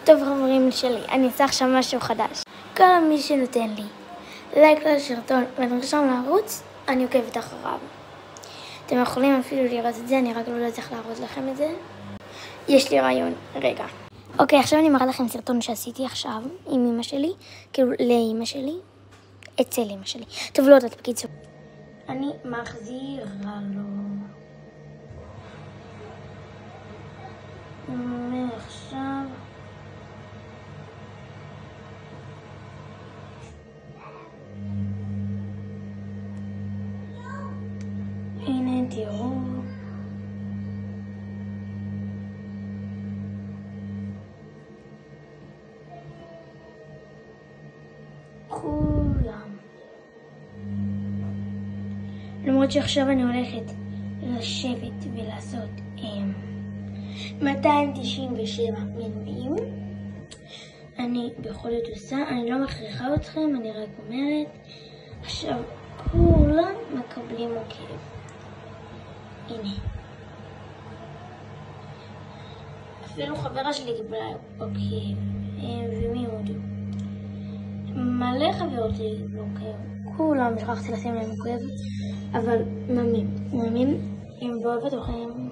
טוב חברים שלי, אני אעשה עכשיו משהו חדש. כל מי שנותן לי לייק לסרטון ונרשם לערוץ, אני עוקבת אחריו. אתם יכולים אפילו לראות את זה, אני רק לא יודעת איך להראות לכם את זה. יש לי רעיון, רגע. אוקיי, עכשיו אני מראה לכם סרטון שעשיתי עכשיו עם אמא שלי, כאילו לאמא שלי, אצל אמא שלי. טוב, לא יודעת, בקיצור. אני מחזירה לו. ועכשיו הנה תראו, כולם. למרות שעכשיו אני הולכת לשבת ולעשות 297 מנויים. אני בכל זאת עושה, אני לא מכריחה אתכם, אני רק אומרת. עכשיו כולם מקבלים עוקב. הנה. אפילו חברה שלי קיבלה עוקב. ומי עוד? מלא חברות שלי קיבלו עוקב. כולם שכחתי לשים להם עוקב. אבל מאמין, אם באוהבת אתכם.